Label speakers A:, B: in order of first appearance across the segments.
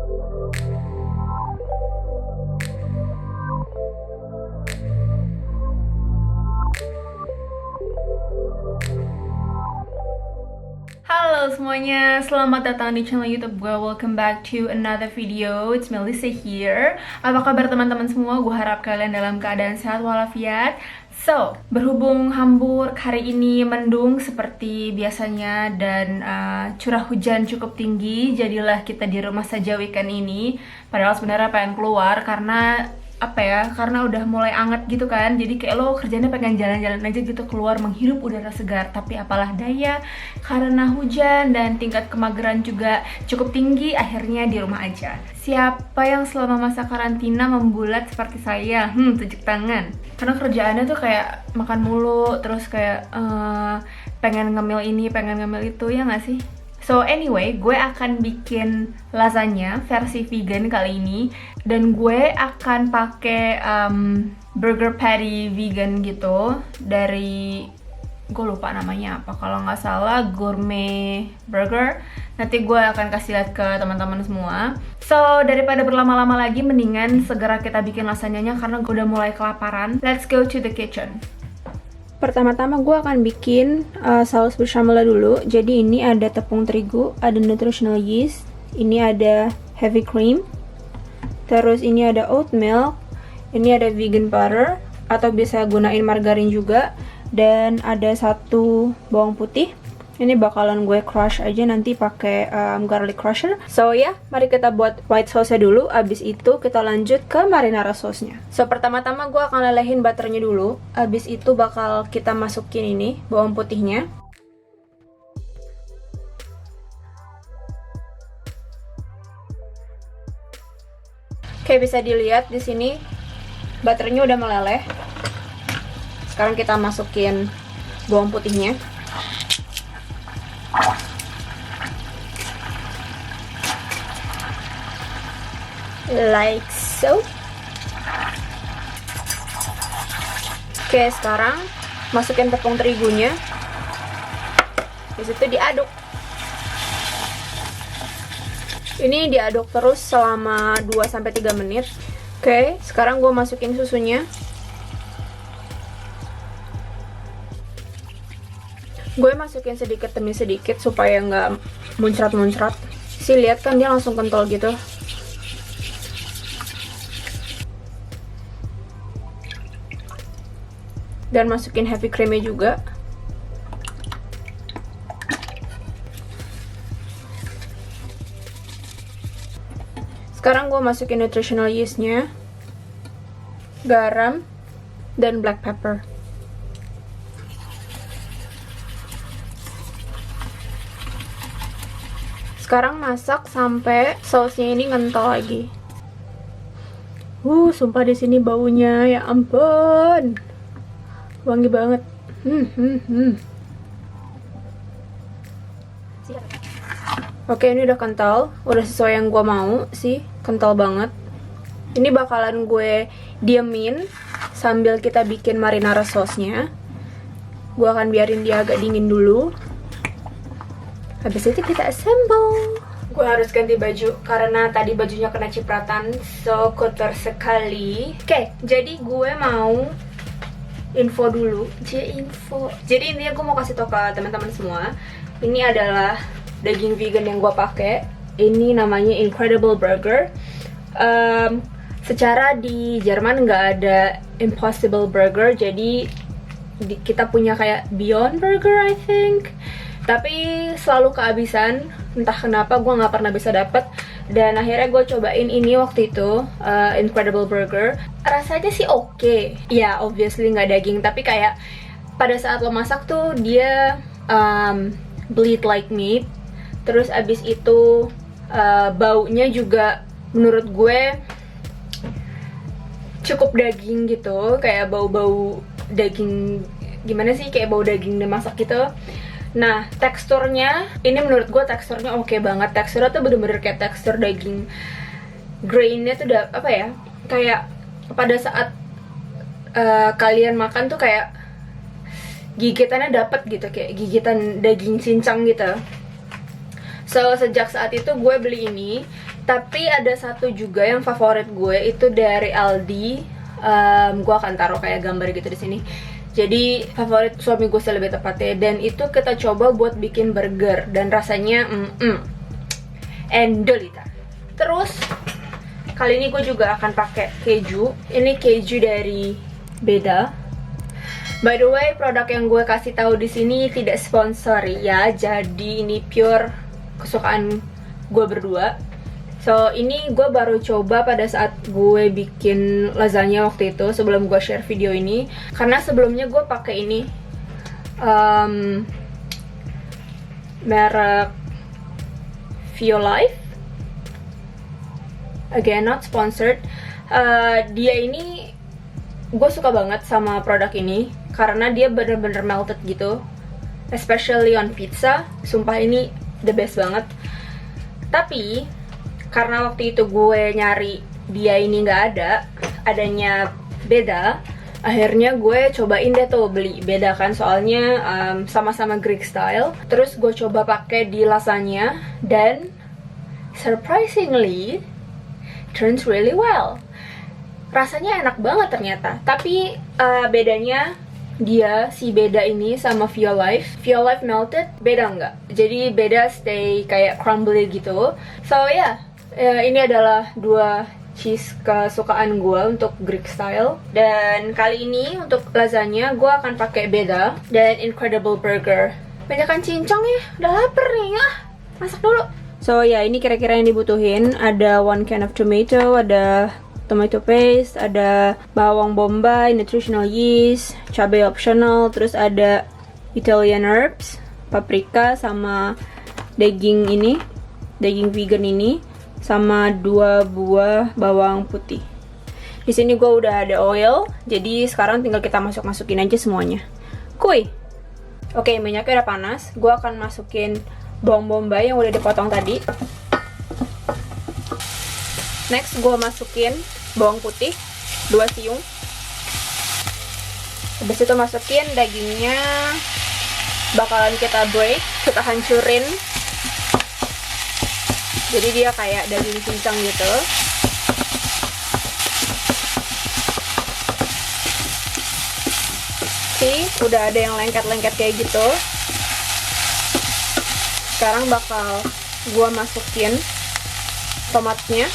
A: Halo semuanya, selamat datang di channel YouTube gue. Welcome back to another video. It's Melissa here. Apa kabar teman-teman semua? Gue harap kalian dalam keadaan sehat walafiat. So, berhubung Hamburg hari ini mendung seperti biasanya dan curah hujan cukup tinggi, jadilah kita di rumah saja weekend ini. Padahal sebenarnya pengen keluar karena karena udah mulai anget gitu kan. Jadi kayak lo kerjanya pengen jalan-jalan aja gitu, keluar menghirup udara segar. Tapi apalah daya, karena hujan dan tingkat kemageran juga cukup tinggi, akhirnya di rumah aja. Siapa yang selama masa karantina membulat seperti saya? Tunjuk tangan. Karena kerjaannya tuh kayak makan mulu, terus kayak pengen ngemil ini, pengen ngemil itu, ya gak sih? So anyway, gue akan bikin lasagna versi vegan kali ini. Dan gue akan pakai burger patty vegan gitu dari, gue lupa namanya apa, kalau nggak salah Gourmet Burger. Nanti gue akan kasih lihat ke teman-teman semua. So daripada berlama-lama lagi, mendingan segera kita bikin lasagnanya karena gue udah mulai kelaparan. Let's go to the kitchen. Pertama-tama gue akan bikin saus bechamel dulu. Jadi ini ada tepung terigu, ada nutritional yeast, ini ada heavy cream, terus ini ada oat milk, ini ada vegan butter atau bisa gunain margarin juga, dan ada satu bawang putih. Ini bakalan gue crush aja nanti pakai garlic crusher. So ya, mari kita buat white sauce-nya dulu. Abis itu kita lanjut ke marinara sauce-nya. So pertama-tama gue akan lelehin butternya dulu. Abis itu bakal kita masukin ini bawang putihnya. Oke, bisa dilihat di sini butternya udah meleleh. Sekarang kita masukin bawang putihnya. Like so. Oke, sekarang masukin tepung terigunya. Di situ diaduk. Ini diaduk terus selama 2-3 menit. Oke, sekarang gue masukin susunya. Gue masukin sedikit demi sedikit supaya nggak muncrat-muncrat. Sih, lihat kan dia langsung kental gitu. Dan masukin heavy creamnya juga. Sekarang gue masukin nutritional yeast-nya, garam, dan black pepper. Sekarang masak sampai sausnya ini ngental lagi. Sumpah di sini baunya, ya ampun. Wangi banget. Oke, ini udah kental, udah sesuai yang gue mau sih, kental banget. Ini bakalan gue diemin sambil kita bikin marinara sauce-nya. Gue akan biarin dia agak dingin dulu. Habis itu kita assemble. Gue harus ganti baju karena tadi bajunya kena cipratan, so kotor sekali. Oke, jadi gue mau info dulu. Jadi intinya gue mau kasih tau ke teman-teman semua, ini adalah daging vegan yang gue pakai. Ini namanya Incredible Burger. Secara di Jerman nggak ada Impossible Burger, jadi kita punya kayak Beyond Burger I think, tapi selalu kehabisan. Entah kenapa gue nggak pernah bisa dapet. Dan akhirnya gue cobain ini waktu itu, Incredible Burger. Rasanya sih oke. Ya, obviously nggak daging, tapi kayak pada saat lo masak tuh dia bleed like meat. Terus abis itu baunya juga menurut gue cukup daging gitu, kayak bau-bau daging, gimana sih, kayak bau daging dimasak gitu. Nah, teksturnya, ini menurut gue teksturnya oke banget. Teksturnya tuh bener-bener kayak tekstur daging. Grainnya tuh udah, kayak pada saat kalian makan tuh kayak gigitannya dapet gitu, kayak gigitan daging cincang gitu. So sejak saat itu gue beli ini. Tapi ada satu juga yang favorit gue, itu dari Aldi. Gue akan taruh kayak gambar gitu di sini. Jadi favorit suami gue lebih tepatnya. Dan itu kita coba buat bikin burger dan rasanya endolita. Terus kali ini gue juga akan pakai keju. Ini keju dari Beda. By the way, produk yang gue kasih tahu di sini tidak sponsor ya. Jadi ini pure kesukaan gue berdua. So ini gue baru coba pada saat gue bikin lasagna waktu itu, sebelum gue share video ini. Karena sebelumnya gue pakai ini merek Violife. Again, not sponsored. Dia ini gue suka banget sama produk ini karena dia bener-bener melted gitu, especially on pizza. Sumpah ini the best banget. Tapi karena waktu itu gue nyari dia ini nggak ada, adanya Beda, akhirnya gue cobain deh tuh beli Beda kan, soalnya sama-sama Greek style. Terus gue coba pakai di lasagna dan surprisingly turns really well. Rasanya enak banget ternyata. Tapi bedanya dia, si Beda ini sama Violife melted, Beda enggak. Jadi Beda stay kayak crumbly gitu. So yeah, ini adalah dua cheese kesukaan gue untuk Greek style. Dan kali ini untuk lasagna gue akan pakai Beda dan Incredible Burger. Banyakan cincong ya, udah lapar nih ya. Masak dulu. So ya, ini kira-kira yang dibutuhin. Ada 1 can of tomato, ada tomato paste, ada bawang bombay, nutritional yeast, cabai optional, terus ada Italian herbs, paprika, sama daging ini, daging vegan ini, sama 2 buah bawang putih. Di sini gue udah ada oil, jadi sekarang tinggal kita masukin aja semuanya. Kuy. Oke, minyaknya udah panas. Gue akan masukin bawang bombay yang udah dipotong tadi. Next, gue masukin bawang putih 2 siung. Habis itu masukin dagingnya, bakalan kita break, kita hancurin. Jadi dia kayak daging cincang gitu. See, udah ada yang lengket-lengket kayak gitu. Sekarang bakal gue masukin tomatnya,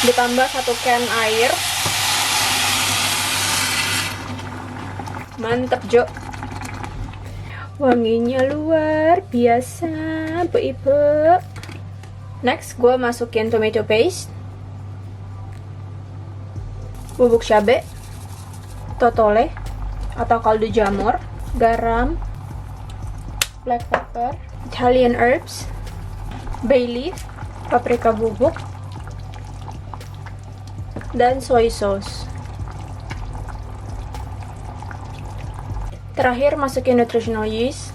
A: ditambah 1 can air. Mantep Jo, wanginya luar biasa Bu Ibu. Next gue masukin tomato paste, bubuk cabai, totole atau kaldu jamur, garam, black pepper, Italian herbs, bay leaf, paprika bubuk, dan soy sauce. Terakhir masukin nutritional yeast.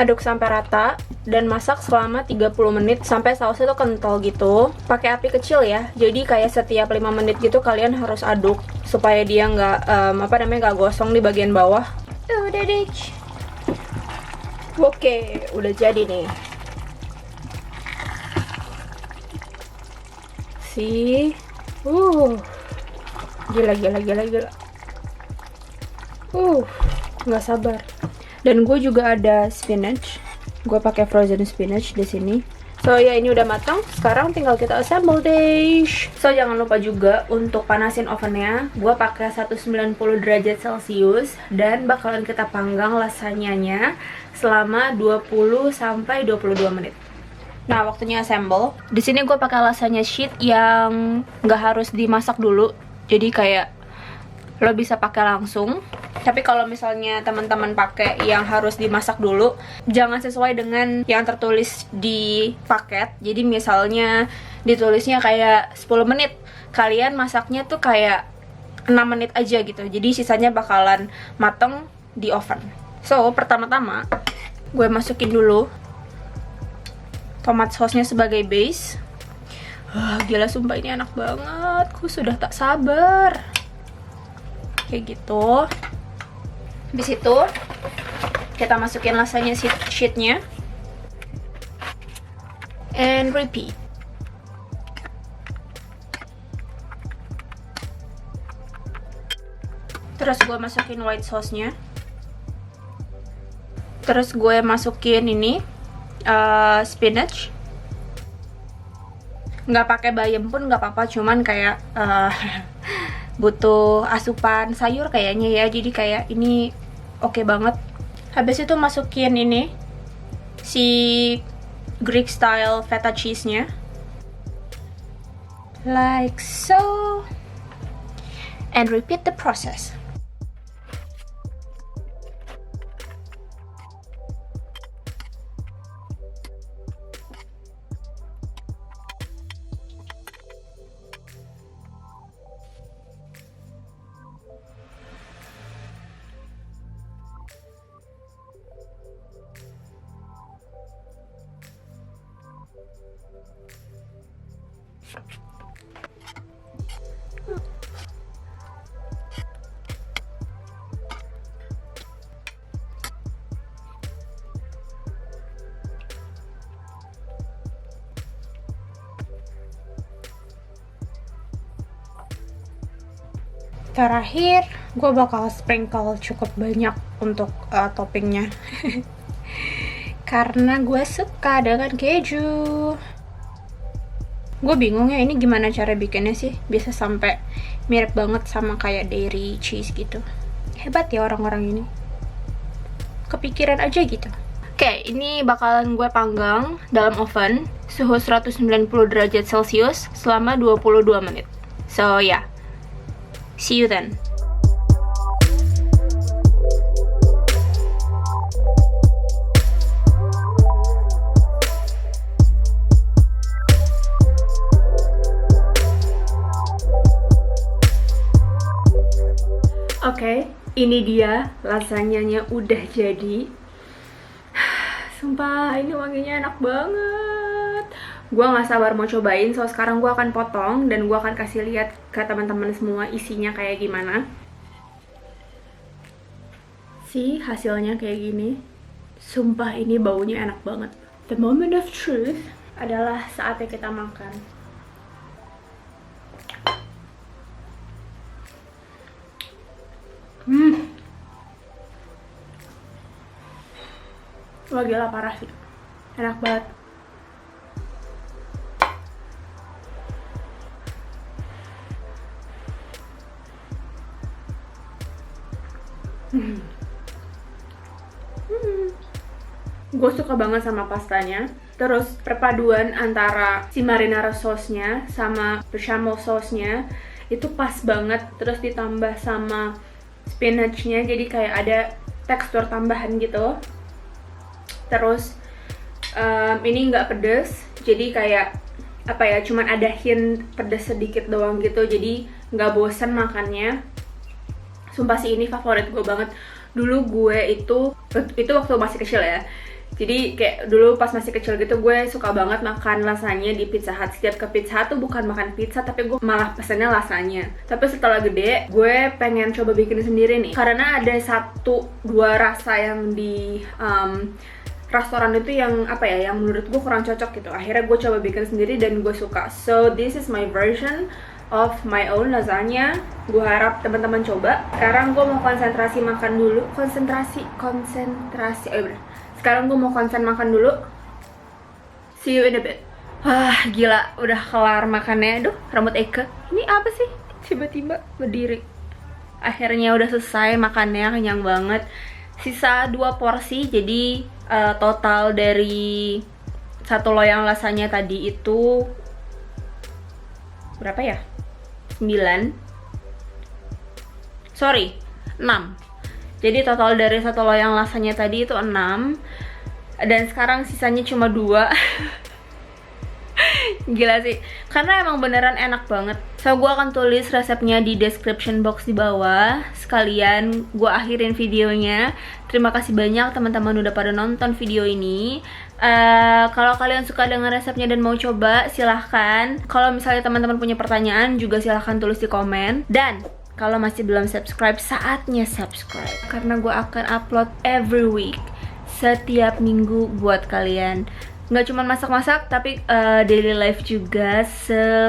A: Aduk sampai rata dan masak selama 30 menit sampai sausnya tuh kental gitu. Pakai api kecil ya. Jadi kayak setiap 5 menit gitu kalian harus aduk supaya dia nggak nggak gosong di bagian bawah. Udah deh. Oke, udah jadi nih. Gila. Nggak sabar. Dan gue juga ada spinach. Gue pakai frozen spinach di sini. So ya, ini udah matang. Sekarang tinggal kita assemble deh. So jangan lupa juga untuk panasin ovennya. Gue pakai 190 derajat Celcius dan bakalan kita panggang lasagnanya selama 20 sampai 22 menit. Nah, waktunya assemble. Di sini gue pakai lasagna sheet yang nggak harus dimasak dulu. Jadi kayak lo bisa pakai langsung. Tapi kalau misalnya teman-teman pakai yang harus dimasak dulu, jangan sesuai dengan yang tertulis di paket. Jadi misalnya ditulisnya kayak 10 menit, kalian masaknya tuh kayak 6 menit aja gitu. Jadi sisanya bakalan mateng di oven. So, pertama-tama gue masukin dulu tomat sauce-nya sebagai base. Gila, sumpah ini enak banget. Aku sudah tak sabar.
B: kayak gitu. Habis itu kita masukin lasagna sheetnya and repeat. Terus gue masukin white sauce-nya. Terus gue masukin ini spinach. Nggak pakai bayam pun nggak apa-apa, cuman kayak butuh asupan sayur kayaknya ya, jadi kayak ini oke banget. Habis itu masukin ini si Greek style feta cheese-nya like so, and repeat the process. Terakhir, gue bakal sprinkle cukup banyak untuk toppingnya karena gue suka dengan keju. Gue bingung ya ini gimana cara bikinnya sih, bisa sampai mirip banget sama kayak dairy cheese gitu. Hebat ya orang-orang ini, kepikiran aja gitu. Oke, ini bakalan gue panggang dalam oven suhu 190 derajat Celcius selama 22 menit. So yeah, see you then.
A: Oke, ini dia lasagnanya udah jadi. Sumpah, ini wanginya enak banget. Gua nggak sabar mau cobain, so sekarang gua akan potong dan gua akan kasih lihat ke teman-teman semua isinya kayak gimana. Si hasilnya kayak gini. Sumpah ini baunya enak banget. The moment of truth adalah saatnya kita makan. Wah gila parah sih, enak banget. Gue suka banget sama pastanya. Terus perpaduan antara si marinara sauce-nya sama bechamel sauce-nya itu pas banget. Terus ditambah sama spinach-nya, jadi kayak ada tekstur tambahan gitu. Terus ini nggak pedes, jadi kayak apa ya, cuman ada hint pedes sedikit doang gitu, jadi nggak bosen makannya. Sumpah sih ini favorit gue banget. Dulu gue itu waktu masih kecil ya, jadi kayak dulu pas masih kecil gitu gue suka banget makan lasagna di Pizza Hut. Setiap ke Pizza Hut tuh bukan makan pizza, tapi gue malah pesennya lasagna. Tapi setelah gede gue pengen coba bikin sendiri nih, karena ada 1-2 rasa yang di restoran itu yang apa ya, yang menurut gue kurang cocok gitu. Akhirnya gue coba bikin sendiri dan gue suka. So this is my version of my own lasagna. Gue harap teman-teman coba. Sekarang gue mau konsentrasi makan dulu. Konsentrasi. Oh bener. Sekarang gue mau konsen makan dulu. See you in a bit. Wah gila, udah kelar makannya. Aduh, rambut Eka. Ini apa sih? Tiba-tiba berdiri. Akhirnya udah selesai makannya, kenyang banget. Sisa 2 porsi, jadi total dari 1 loyang lasagna tadi itu berapa ya? 9. Sorry, 6. Jadi total dari 1 loyang lasagna tadi itu 6. Dan sekarang sisanya cuma 2. Gila sih, karena emang beneran enak banget. So gue akan tulis resepnya di description box di bawah. Sekalian gue akhirin videonya. Terima kasih banyak teman-teman udah pada nonton video ini. Kalau kalian suka dengan resepnya dan mau coba, silahkan. Kalau misalnya teman-teman punya pertanyaan juga silahkan tulis di komen. Dan
B: Kalau masih belum subscribe, saatnya subscribe. Karena gue akan upload every week, setiap minggu buat kalian. Nggak cuma masak-masak, tapi daily life juga.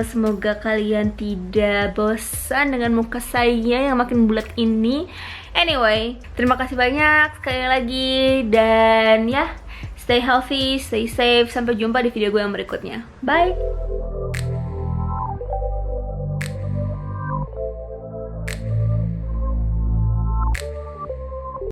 B: Semoga kalian tidak bosan dengan muka saya yang makin bulat ini. Anyway, terima kasih banyak sekali lagi. Dan ya, stay healthy, stay safe. Sampai jumpa di video gue yang berikutnya. Bye!